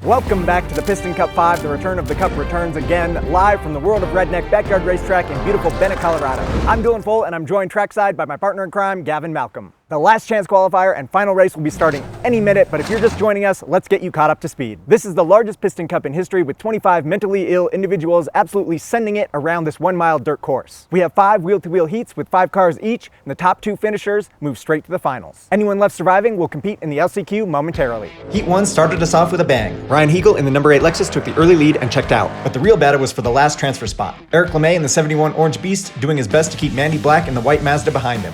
Welcome back to the Piston Cup 5. The return of the Cup returns again, live from the world of redneck backyard racetrack in beautiful Bennett, Colorado. I'm Dylan Full, and I'm joined trackside by my partner in crime, Gavin Malcolm. The last chance qualifier and final race will be starting any minute, but if you're just joining us, let's get you caught up to speed. This is the largest Piston Cup in history, with 25 mentally ill individuals absolutely sending it around this 1 mile dirt course. We have 5 wheel-to-wheel heats with 5 cars each, and the top 2 finishers move straight to the finals. Anyone left surviving will compete in the LCQ momentarily. Heat 1 started us off with a bang. Ryan Hegel in the number 8 Lexus took the early lead and checked out, but the real battle was for the last transfer spot. Eric LeMay in the 71 Orange Beast doing his best to keep Mandy Black in the white Mazda behind him.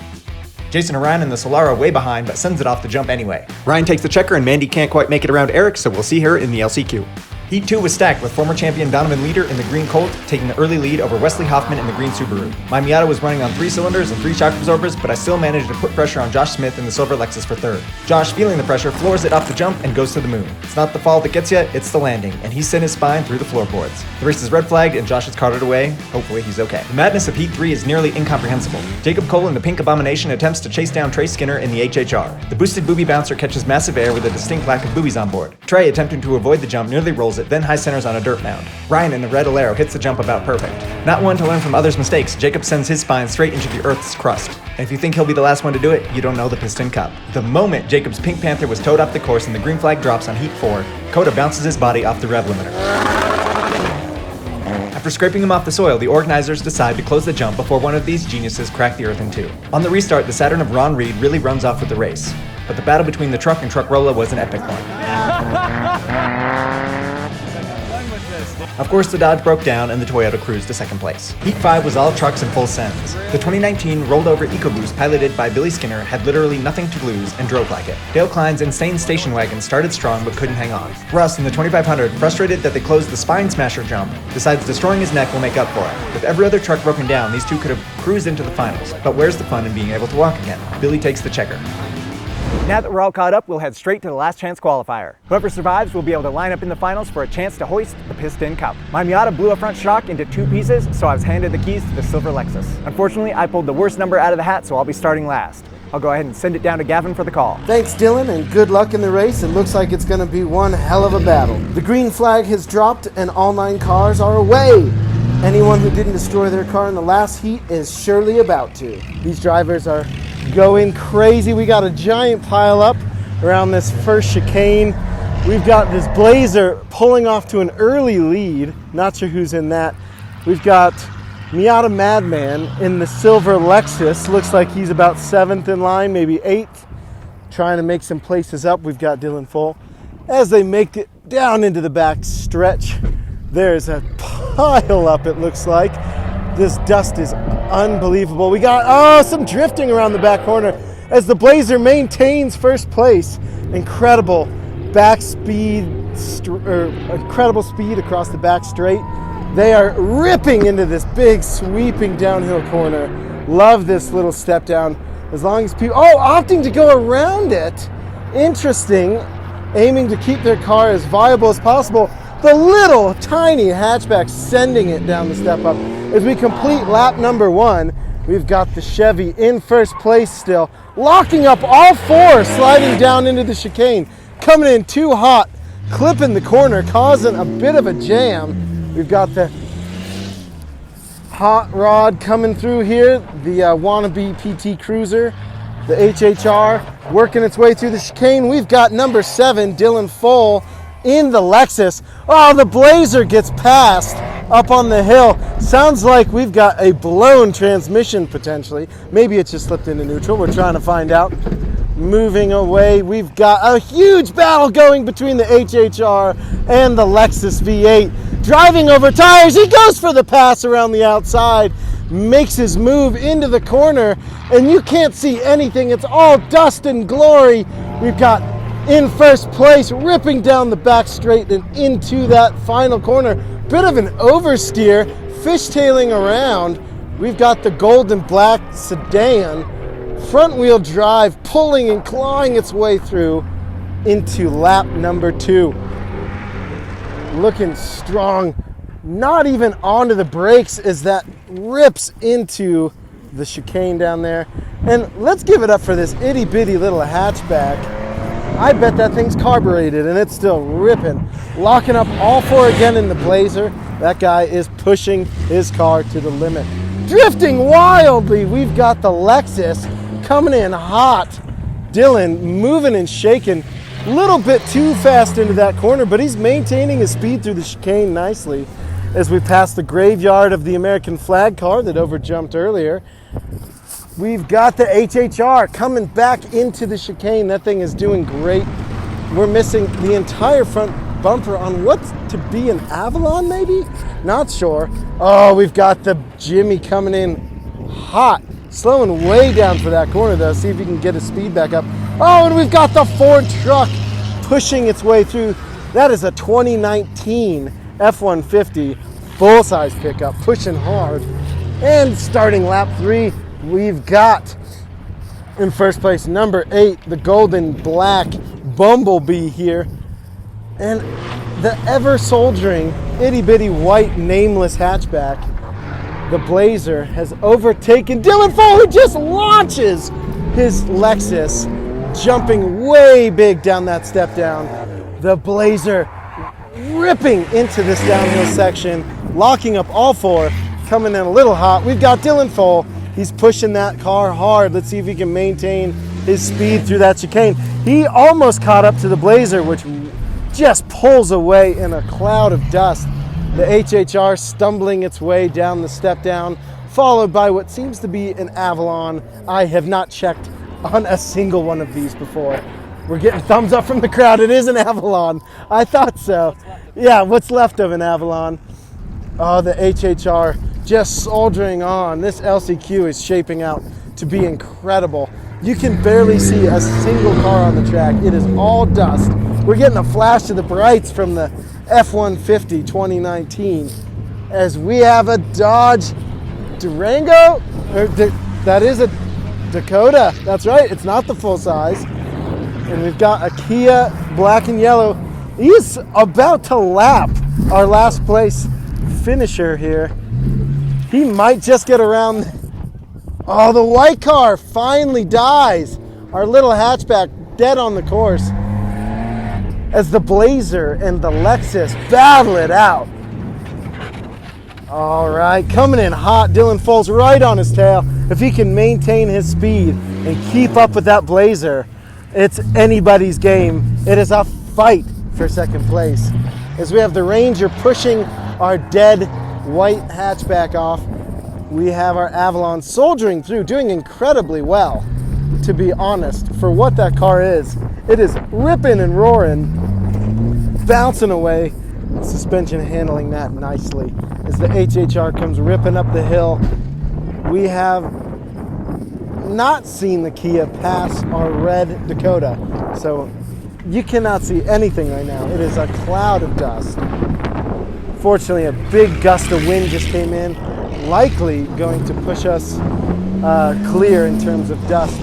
Jason Orion in the Solara way behind, but sends it off the jump anyway. Ryan takes the checker and Mandy can't quite make it around Eric, so we'll see her in the LCQ. Heat 2 was stacked with former champion Donovan Leader in the green Colt taking the early lead over Wesley Hoffman in the green Subaru. My Miata was running on 3 cylinders and 3 shock absorbers, but I still managed to put pressure on Josh Smith in the silver Lexus for third. Josh, feeling the pressure, floors it off the jump and goes to the moon. It's not the fall that gets you, it's the landing, and he sent his spine through the floorboards. The race is red flagged and Josh is carted away. Hopefully he's okay. The madness of Heat 3 is nearly incomprehensible. Jacob Cole in the Pink Abomination attempts to chase down Trey Skinner in the HHR. The boosted booby bouncer catches massive air with a distinct lack of boobies on board. Trey, attempting to avoid the jump, nearly rolls it, then high centers on a dirt mound. Ryan in the red Alero hits the jump about perfect. Not one to learn from others' mistakes, Jacob sends his spine straight into the Earth's crust. And if you think he'll be the last one to do it, you don't know the Piston Cup. The moment Jacob's Pink Panther was towed off the course and the green flag drops on Heat 4, Coda bounces his body off the rev limiter. After scraping him off the soil, the organizers decide to close the jump before one of these geniuses crack the earth in two. On the restart, the Saturn of Ron Reed really runs off with the race, but the battle between the truck and Truckrolla was an epic one. Of course, the Dodge broke down and the Toyota cruised to second place. Heat 5 was all trucks and full sends. The 2019 rolled over EcoBoost piloted by Billy Skinner had literally nothing to lose and drove like it. Dale Klein's insane station wagon started strong but couldn't hang on. Russ in the 2500, frustrated that they closed the spine smasher jump, decides destroying his neck will make up for it. With every other truck broken down, these two could have cruised into the finals. But where's the fun in being able to walk again? Billy takes the checker. Now that we're all caught up, we'll head straight to the last chance qualifier. Whoever survives will be able to line up in the finals for a chance to hoist the Piston Cup. My Miata blew a front shock into 2 pieces, so I was handed the keys to the silver Lexus. Unfortunately, I pulled the worst number out of the hat, so I'll be starting last. I'll go ahead and send it down to Gavin for the call. Thanks, Dylan, and good luck in the race. It looks like it's going to be one hell of a battle. The green flag has dropped and all 9 cars are away. Anyone who didn't destroy their car in the last heat is surely about to. These drivers are going crazy. We got a giant pile up around this first chicane. We've got this Blazer pulling off to an early lead. Not sure who's in that. We've got Miata Madman in the silver Lexus. Looks like he's about 7th in line, maybe 8th. Trying to make some places up. We've got Dylan Full. As they make it down into the back stretch, there's a pile up, it looks like. This dust is unbelievable. We got, some drifting around the back corner as the Blazer maintains first place. Incredible back speed, incredible speed across the back straight. They are ripping into this big sweeping downhill corner. Love this little step down. As long as people, opting to go around it. Interesting, aiming to keep their car as viable as possible. The little tiny hatchback sending it down the step up. As we complete lap number 1, we've got the Chevy in first place still, locking up all 4, sliding down into the chicane, coming in too hot, clipping the corner, causing a bit of a jam. We've got the hot rod coming through here, the wannabe PT Cruiser, the HHR, working its way through the chicane. We've got number 7, Dylan Full, in the Lexus. The Blazer gets past up on the hill. Sounds like we've got a blown transmission potentially. Maybe it just slipped into neutral. We're trying to find out. Moving away, we've got a huge battle going between the HHR and the Lexus V8. Driving over tires, he goes for the pass around the outside, makes his move into the corner, and you can't see anything. It's all dust and glory. We've got in first place, ripping down the back straight and into that final corner. Bit of an oversteer, fishtailing around. We've got the gold and black sedan, front wheel drive, pulling and clawing its way through into lap number 2. Looking strong, not even onto the brakes as that rips into the chicane down there. And let's give it up for this itty bitty little hatchback. I bet that thing's carbureted and it's still ripping. Locking up all four again in the Blazer. That guy is pushing his car to the limit. Drifting wildly, we've got the Lexus coming in hot. Dylan moving and shaking. A little bit too fast into that corner, but he's maintaining his speed through the chicane nicely as we pass the graveyard of the American flag car that overjumped earlier. We've got the HHR coming back into the chicane. That thing is doing great. We're missing the entire front bumper on what's to be an Avalon, maybe? Not sure. Oh, we've got the Jimmy coming in hot. Slowing way down for that corner, though. See if he can get his speed back up. Oh, and we've got the Ford truck pushing its way through. That is a 2019 F-150 full-size pickup, pushing hard. And starting lap 3, we've got in first place number 8, the golden black Bumblebee here. And the ever-soldiering itty-bitty white nameless hatchback, the Blazer, has overtaken Dylan Fole, who just launches his Lexus, jumping way big down that step down. The Blazer ripping into this downhill section, locking up all four, coming in a little hot. We've got Dylan Fole. He's pushing that car hard. Let's see if he can maintain his speed through that chicane. He almost caught up to the Blazer, which just pulls away in a cloud of dust. The HHR stumbling its way down the step down, followed by what seems to be an Avalon. I have not checked on a single one of these before. We're getting thumbs up from the crowd. It is an Avalon. I thought so. Yeah, what's left of an Avalon. Oh, the HHR just soldiering on. This LCQ is shaping out to be incredible. You can barely see a single car on the track. It is all dust. We're getting a flash of the brights from the F-150 2019 as we have a Dodge Durango. That is a Dakota. That's right. It's not the full size. And we've got a Kia black and yellow. He's about to lap our last place finisher here. He might just get around. Oh, the white car finally dies. Our little hatchback dead on the course as the Blazer and the Lexus battle it out. All right, coming in hot. Dylan Fole's right on his tail. If he can maintain his speed and keep up with that Blazer, it's anybody's game. It is a fight for second place. As we have the Ranger pushing our dead white hatchback off, we have our Avalon soldiering through, doing incredibly well, to be honest, for what that car is. It is ripping and roaring, bouncing away, suspension handling that nicely. As the HHR comes ripping up the hill, we have not seen the Kia pass our red Dakota. So you cannot see anything right now. It is a cloud of dust. Fortunately, a big gust of wind just came in, likely going to push us clear in terms of dust.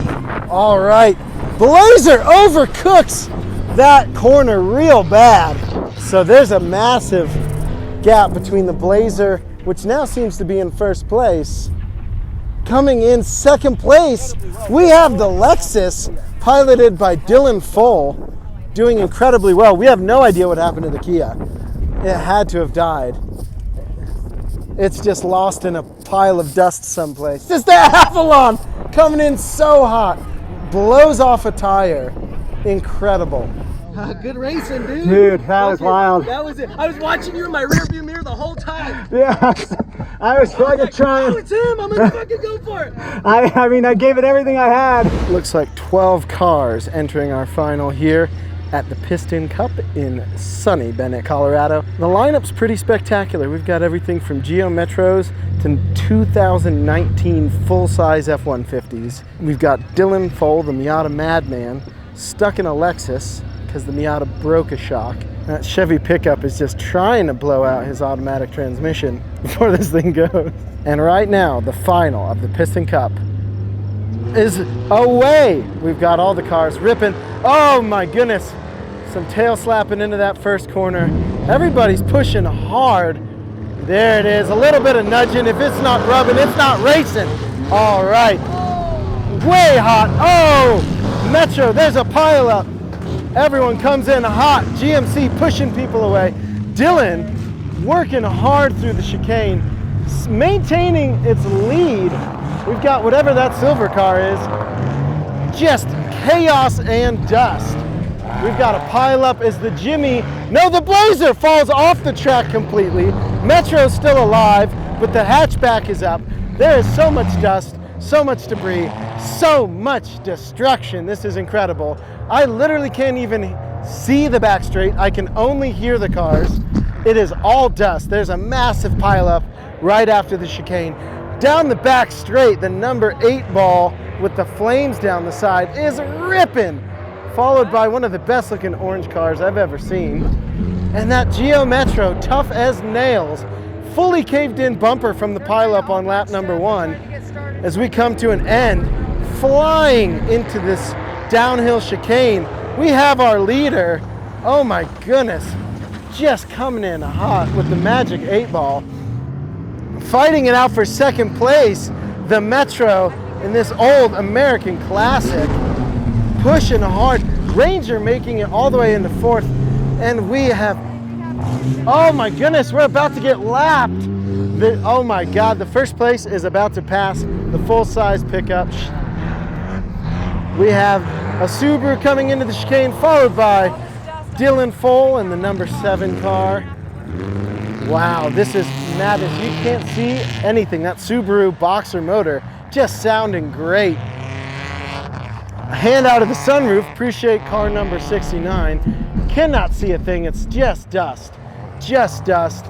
All right, Blazer overcooks that corner real bad. So there's a massive gap between the Blazer, which now seems to be in first place. Coming in second place, we have the Lexus, piloted by Dylan Fole, doing incredibly well. We have no idea what happened to the Kia. It had to have died. It's just lost in a pile of dust someplace. Just the Avalon coming in so hot, blows off a tire. Incredible. Good racing, dude. Dude, that was wild. That was it. I was watching you in my rearview mirror the whole time. Yeah, I was fucking trying. Oh, it's him. I'm gonna fucking go for it. I mean, I gave it everything I had. Looks like 12 cars entering our final here at the Piston Cup in sunny Bennett, Colorado. The lineup's pretty spectacular. We've got everything from Geo Metros to 2019 full-size F-150s. We've got Dylan Fole, the Miata Madman, stuck in a Lexus because the Miata broke a shock. That Chevy pickup is just trying to blow out his automatic transmission before this thing goes. And right now, the final of the Piston Cup is away. We've got all the cars ripping. Oh my goodness. Some tail slapping into that first corner. Everybody's pushing hard. There it is. A little bit of nudging. If it's not rubbing, it's not racing. All right. Way hot. Oh, Metro, there's a pile up. Everyone comes in hot. GMC pushing people away. Dylan working hard through the chicane, maintaining its lead. We've got whatever that silver car is. Just chaos and dust. We've got a pile up as the Jimmy, no, the Blazer falls off the track completely. Metro's still alive, but the hatchback is up. There is so much dust, so much debris, so much destruction. This is incredible. I literally can't even see the back straight. I can only hear the cars. It is all dust. There's a massive pile up right after the chicane. Down the back straight, the number 8 ball with the flames down the side is ripping, followed by one of the best looking orange cars I've ever seen. And that Geo Metro, tough as nails, fully caved in bumper from the pileup on lap number 1 as we come to an end, flying into this downhill chicane. We have our leader, oh my goodness, just coming in hot with the magic 8 ball. Fighting it out for second place, the Metro in this old American classic, pushing hard. Ranger making it all the way into 4th, and we have, oh my goodness, we're about to get lapped. Oh my God, the first place is about to pass the full-size pickup. We have a Subaru coming into the chicane, followed by Dylan Foal in the number 7 car. Wow, this is madness. You can't see anything. That Subaru Boxer motor just sounding great. A hand out of the sunroof, appreciate car number 69. Cannot see a thing, it's just dust. Just dust.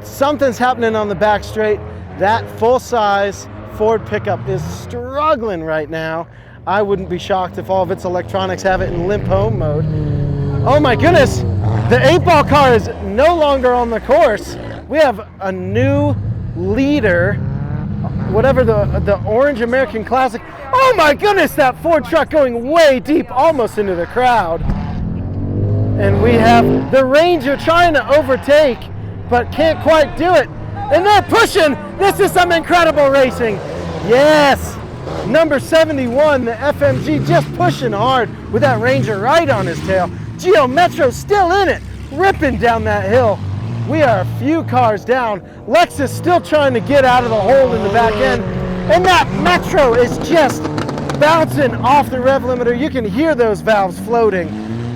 Something's happening on the back straight. That full-size Ford pickup is struggling right now. I wouldn't be shocked if all of its electronics have it in limp home mode. Oh my goodness, the 8-ball car is no longer on the course. We have a new leader, whatever the orange American Classic. Oh my goodness, that Ford truck going way deep, almost into the crowd. And we have the Ranger trying to overtake, but can't quite do it. And they're pushing. This is some incredible racing. Yes, number 71, the FMG, just pushing hard with that Ranger right on his tail. Geo Metro still in it, ripping down that hill. We are a few cars down. Lexus still trying to get out of the hole in the back end. And that Metro is just bouncing off the rev limiter. You can hear those valves floating.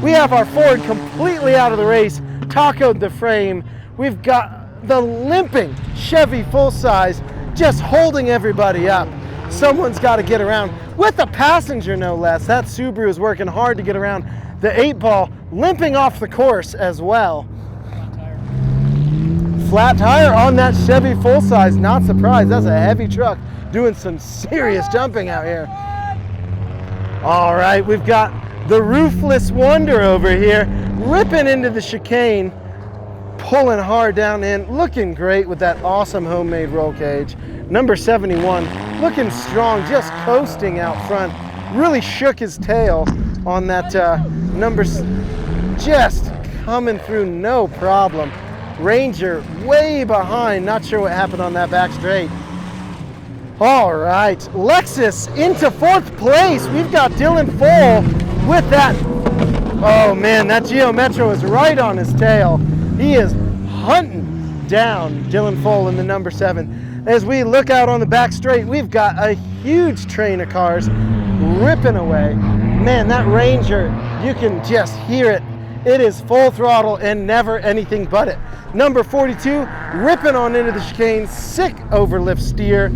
We have our Ford completely out of the race, tacoed the frame. We've got the limping Chevy full-size just holding everybody up. Someone's got to get around with a passenger, no less. That Subaru is working hard to get around. The 8-ball limping off the course as well. Flat tire on that Chevy full-size, not surprised. That's a heavy truck doing some serious jumping out here. All right, we've got the Roofless Wonder over here, ripping into the chicane, pulling hard down in, looking great with that awesome homemade roll cage. Number 71, looking strong, just coasting out front. Really shook his tail on that just coming through no problem. Ranger way behind, not sure what happened on that back straight. All right, Lexus into 4th place. We've got Dylan Foal with that. Oh man, that Geo Metro is right on his tail. He is hunting down Dylan Foal in the number 7. As we look out on the back straight, we've got a huge train of cars ripping away. Man, that Ranger, you can just hear it. It is full throttle and never anything but it. Number 42, ripping on into the chicane, sick oversteer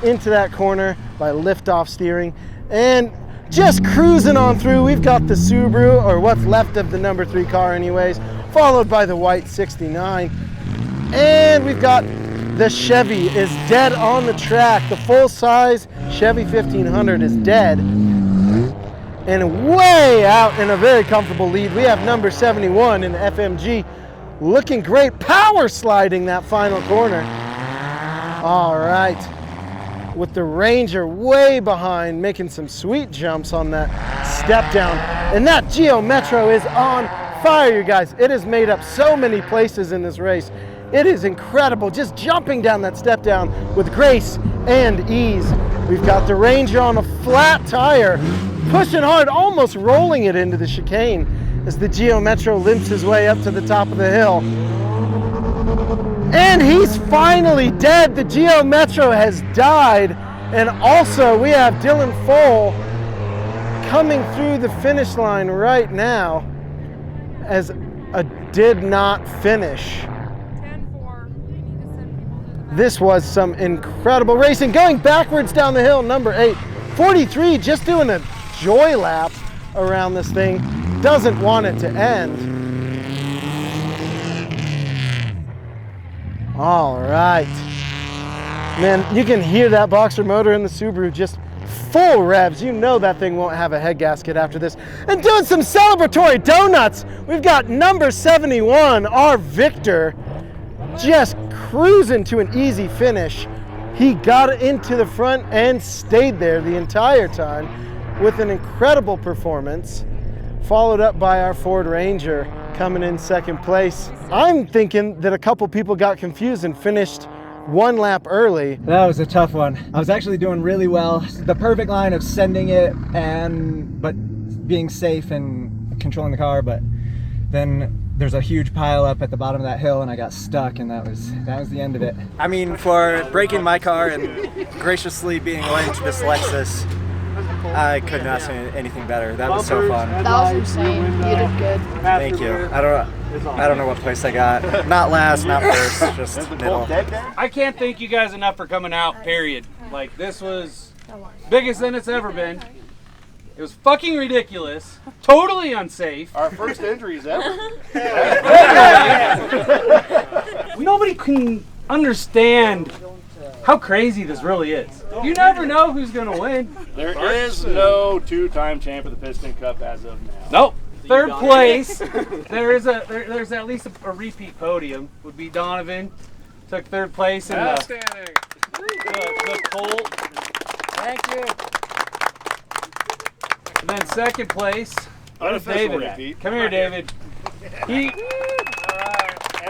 into that corner by liftoff steering, and just cruising on through. We've got the Subaru, or what's left of the number 3 car anyways, followed by the white 69. And we've got the Chevy is dead on the track. The full-size Chevy 1500 is dead. And way out in a very comfortable lead, we have number 71 in the FMG, looking great, power sliding that final corner. All right, with the Ranger way behind, making some sweet jumps on that step down. And that Geo Metro is on fire, you guys. It has made up so many places in this race. It is incredible, just jumping down that step down with grace and ease. We've got the Ranger on a flat tire, pushing hard, almost rolling it into the chicane as the Geo Metro limps his way up to the top of the hill. And he's finally dead. The Geo Metro has died. And also we have Dylan Foal coming through the finish line right now as a did not finish. 10-4. This was some incredible racing. Going backwards down the hill, number 8. 43, just doing a joy lap around this thing. Doesn't want it to end. All right. Man, you can hear that boxer motor in the Subaru just full revs. You know that thing won't have a head gasket after this. And doing some celebratory donuts, we've got number 71, our Victor, just cruising to an easy finish. He got into the front and stayed there the entire time with an incredible performance, followed up by our Ford Ranger coming in second place. I'm thinking that a couple people got confused and finished one lap early. That was a tough one. I was actually doing really well. The perfect line of sending it but being safe and controlling the car, but then there's a huge pile up at the bottom of that hill and I got stuck, and that was the end of it. I mean, for breaking my car and graciously being lent to this Lexus, I couldn't ask for anything better. That was so fun. That was insane. You did good. Thank you. I don't know what place I got. Not last, not first, just middle. I can't thank you guys enough for coming out, period. Like, this was biggest than it's ever been. It was fucking ridiculous, totally unsafe. Our first injuries ever. Nobody can understand how crazy this really is. You never know who's gonna win. There is no two-time champ of the Piston Cup as of now. Nope. Third place. There's at least a repeat podium. Would be Donovan. Took third place in the Colt. Thank you. And then second place. Unofficial David. repeat. Come here, David. And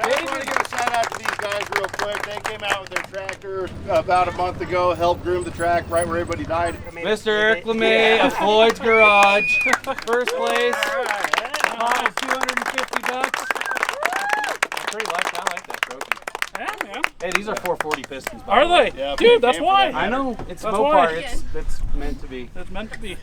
I just want to give a shout out to these guys real quick. They came out with their tractor about a month ago, helped groom the track right where everybody died. Mr. Eric LeMay of Floyd's Garage. First place. $250. I like that trophy. Yeah. Hey, these are 440 Pistons. Are they? Yeah, Dude, that's came for why. that. I know. It's That's Mopar. why. It's meant to be. It's meant to be.